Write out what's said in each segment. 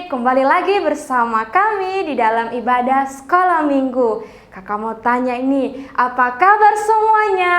kembali lagi bersama kami di dalam ibadah sekolah minggu. Kakak mau tanya ini, apa kabar semuanya?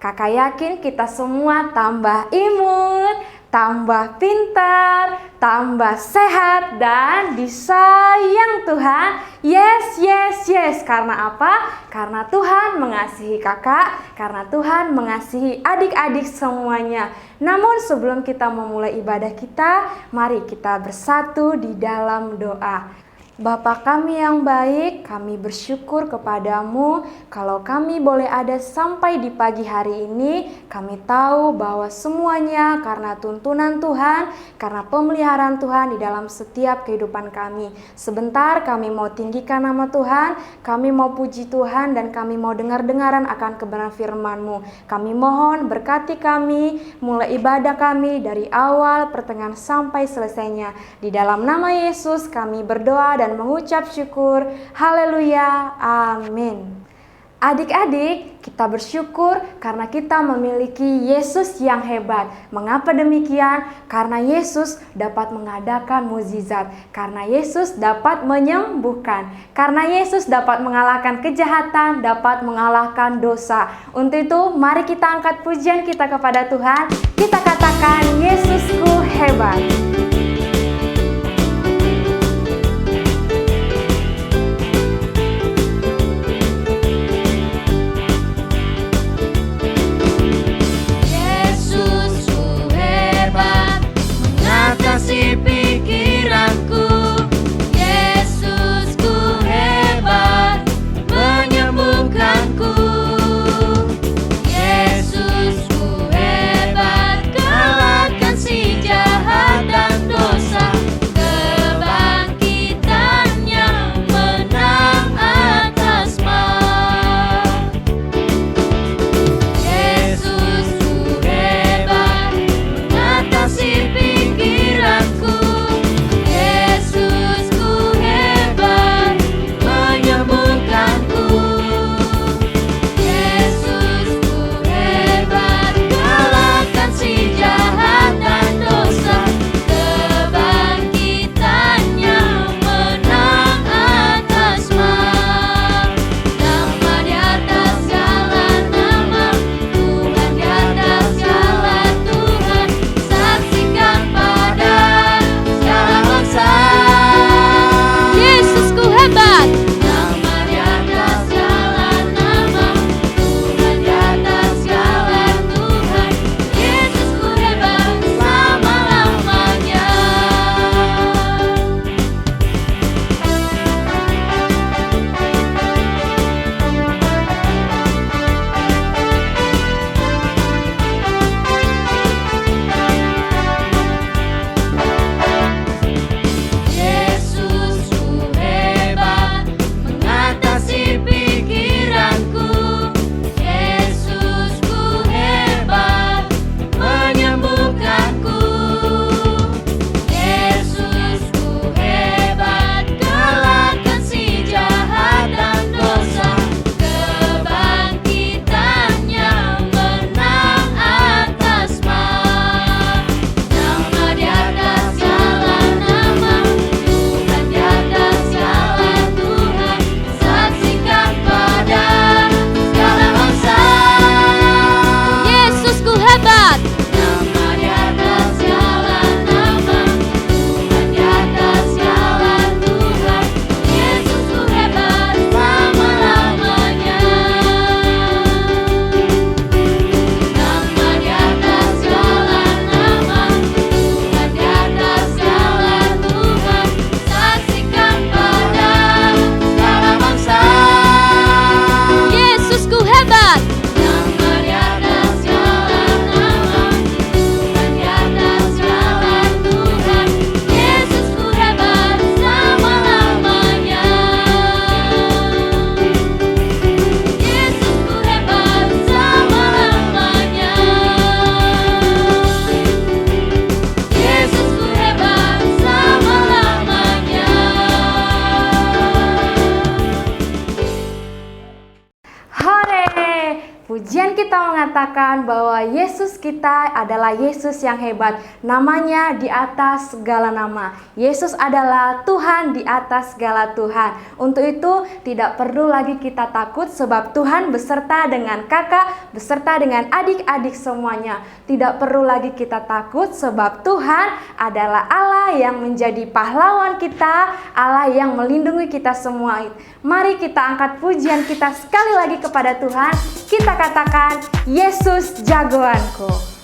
Kakak yakin kita semua tambah imut, tambah pintar, tambah sehat, dan disayang Tuhan. Yes, yes, yes. Karena apa? Karena Tuhan mengasihi kakak, karena Tuhan mengasihi adik-adik semuanya. Namun sebelum kita memulai ibadah kita, mari kita bersatu di dalam doa. Bapa kami yang baik, kami bersyukur kepadamu kalau kami boleh ada sampai di pagi hari ini. Kami tahu bahwa semuanya karena tuntunan Tuhan, karena pemeliharaan Tuhan di dalam setiap kehidupan kami. Sebentar kami mau tinggikan nama Tuhan, kami mau puji Tuhan, dan kami mau dengar-dengaran akan kebenaran firman-Mu. Kami mohon berkati kami, mulai ibadah kami dari awal, pertengahan sampai selesainya. Di dalam nama Yesus kami berdoa dan mengucap syukur. Haleluya, amin. Adik-adik, kita bersyukur karena kita memiliki Yesus yang hebat. Mengapa demikian? Karena Yesus dapat mengadakan mukjizat, karena Yesus dapat menyembuhkan, karena Yesus dapat mengalahkan kejahatan, dapat mengalahkan dosa. Untuk itu, mari kita angkat pujian kita kepada Tuhan. Kita katakan, Yesusku hebat. Mengatasi pikiranku, Yesusku hebat, menyembuhkanku. Yesusku hebat, kalahkan si jahat dan Pujian kita mengatakan bahwa Yesus kita adalah Yesus yang hebat. Namanya di atas segala nama. Yesus adalah Tuhan di atas segala Tuhan. Untuk itu tidak perlu lagi kita takut sebab Tuhan beserta dengan kakak, beserta dengan adik-adik semuanya. Tidak perlu lagi kita takut sebab Tuhan adalah Allah yang menjadi pahlawan kita, Allah yang melindungi kita semua. Mari kita angkat pujian kita sekali lagi kepada Tuhan. Kita katakan, Yesus jagoanku.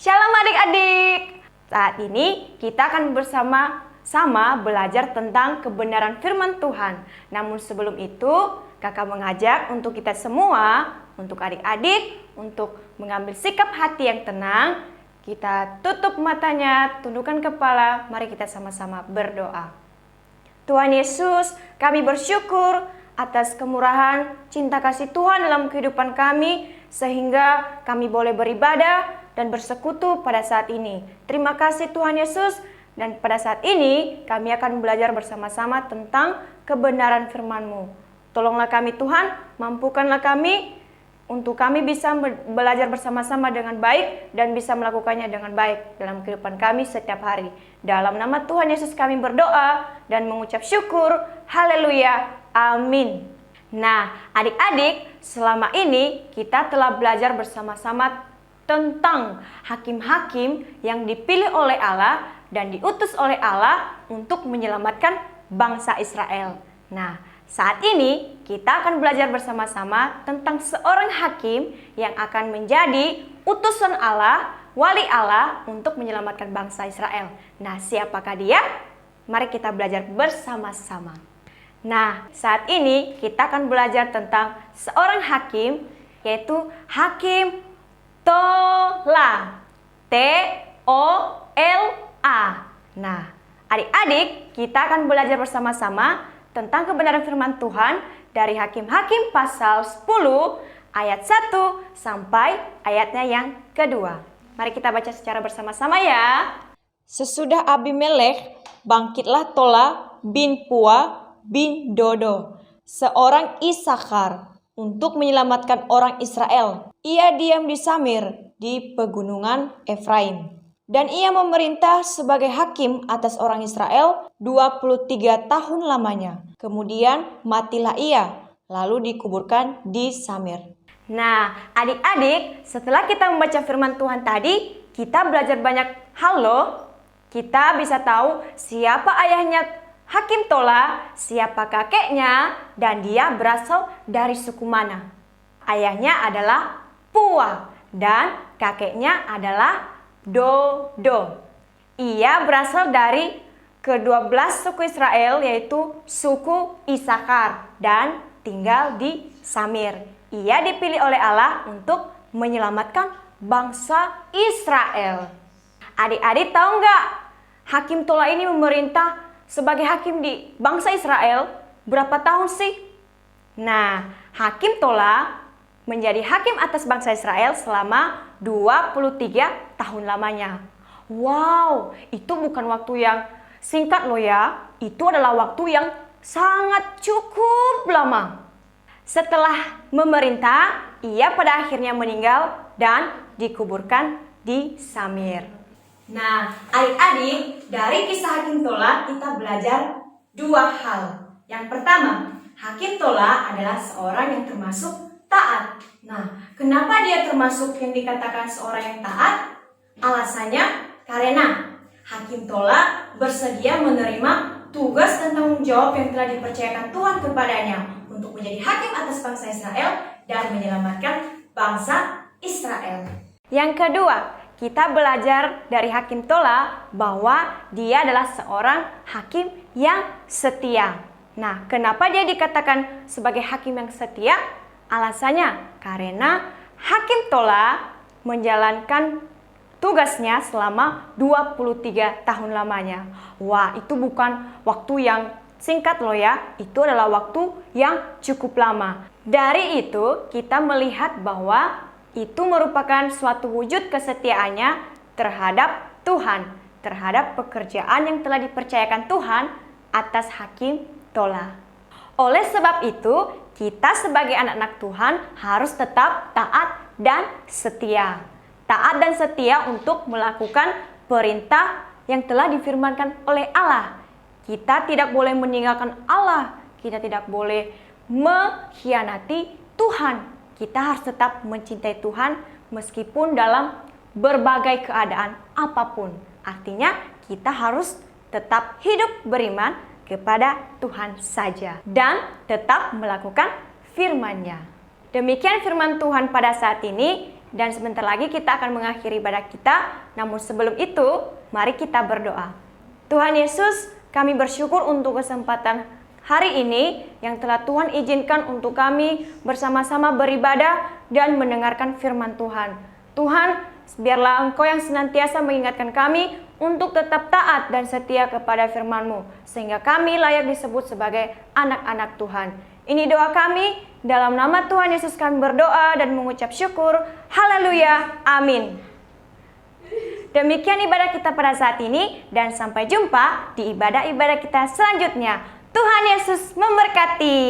Shalom adik-adik. Saat ini kita akan bersama-sama belajar tentang kebenaran firman Tuhan. Namun sebelum itu, kakak mengajak untuk kita semua, untuk adik-adik, untuk mengambil sikap hati yang tenang. Kita tutup matanya, tundukkan kepala, mari kita sama-sama berdoa. Tuhan Yesus, kami bersyukur atas kemurahan, cinta kasih Tuhan dalam kehidupan kami, sehingga kami boleh beribadah dan bersekutu pada saat ini. Terima kasih Tuhan Yesus, dan pada saat ini kami akan belajar bersama-sama tentang kebenaran firman-Mu. Tolonglah kami Tuhan, mampukanlah kami untuk kami bisa belajar bersama-sama dengan baik dan bisa melakukannya dengan baik dalam kehidupan kami setiap hari. Dalam nama Tuhan Yesus kami berdoa dan mengucap syukur. Haleluya. Amin. Nah, adik-adik, selama ini kita telah belajar bersama-sama tentang hakim-hakim yang dipilih oleh Allah dan diutus oleh Allah untuk menyelamatkan bangsa Israel. Nah, saat ini kita akan belajar bersama-sama tentang seorang hakim yang akan menjadi utusan Allah, wali Allah untuk menyelamatkan bangsa Israel. Nah, siapakah dia? Mari kita belajar bersama-sama. Nah, saat ini kita akan belajar tentang seorang hakim, yaitu Hakim Tola. T-O-L-A. Nah, adik-adik, kita akan belajar bersama-sama tentang kebenaran firman Tuhan dari Hakim-Hakim pasal 10 ayat 1 sampai ayatnya yang kedua. Mari kita baca secara bersama-sama ya. Sesudah Abimelekh, bangkitlah Tola bin Pua bin Dodo, seorang Isakar, untuk menyelamatkan orang Israel. Ia diam di Samir di pegunungan Efraim. Dan ia memerintah sebagai hakim atas orang Israel 23 tahun lamanya. Kemudian matilah ia, lalu dikuburkan di Samir. Nah, adik-adik, setelah kita membaca firman Tuhan tadi, kita belajar banyak hal loh. Kita bisa tahu siapa ayahnya Hakim Tola, siapa kakeknya, dan dia berasal dari suku mana. Ayahnya adalah Pua dan kakeknya adalah Dodo. Ia berasal dari ke-12 suku Israel, yaitu suku Isakar, dan tinggal di Samir. Ia dipilih oleh Allah untuk menyelamatkan bangsa Israel. Adik-adik tahu nggak? Hakim Tola ini memerintah sebagai hakim di bangsa Israel berapa tahun sih? Nah, Hakim Tola menjadi hakim atas bangsa Israel selama 23 tahun lamanya. Wow, itu bukan waktu yang singkat loh ya. Itu adalah waktu yang sangat cukup lama. Setelah memerintah, ia pada akhirnya meninggal dan dikuburkan di Samir. Nah, adik-adik, dari kisah Hakim Tola kita belajar dua hal. Yang pertama, Hakim Tola adalah seorang yang termasuk taat. Nah, kenapa dia termasuk yang dikatakan seorang yang taat? Alasannya karena Hakim Tola bersedia menerima tugas dan tanggung jawab yang telah dipercayakan Tuhan kepadanya untuk menjadi hakim atas bangsa Israel dan menyelamatkan bangsa Israel. Yang kedua, kita belajar dari Hakim Tola bahwa dia adalah seorang hakim yang setia. Nah, kenapa dia dikatakan sebagai hakim yang setia? Alasannya karena Hakim Tola menjalankan tugasnya selama 23 tahun lamanya. Wah, itu bukan waktu yang singkat loh ya. Itu adalah waktu yang cukup lama. Dari itu kita melihat bahwa itu merupakan suatu wujud kesetiaannya terhadap Tuhan, terhadap pekerjaan yang telah dipercayakan Tuhan atas Hakim Tola. Oleh sebab itu, kita sebagai anak-anak Tuhan harus tetap taat dan setia. Taat dan setia untuk melakukan perintah yang telah difirmankan oleh Allah. Kita tidak boleh meninggalkan Allah, kita tidak boleh mengkhianati Tuhan. Kita harus tetap mencintai Tuhan meskipun dalam berbagai keadaan apapun. Artinya kita harus tetap hidup beriman kepada Tuhan saja dan tetap melakukan firman-Nya. Demikian firman Tuhan pada saat ini dan sebentar lagi kita akan mengakhiri ibadah kita. Namun sebelum itu, mari kita berdoa. Tuhan Yesus, kami bersyukur untuk kesempatan hari ini yang telah Tuhan izinkan untuk kami bersama-sama beribadah dan mendengarkan firman Tuhan. Tuhan, biarlah Engkau yang senantiasa mengingatkan kami untuk tetap taat dan setia kepada firman-Mu, sehingga kami layak disebut sebagai anak-anak Tuhan. Ini doa kami, dalam nama Tuhan Yesus kami berdoa dan mengucap syukur. Haleluya, amin. Demikian ibadah kita pada saat ini dan sampai jumpa di ibadah-ibadah kita selanjutnya. Tuhan Yesus memberkati.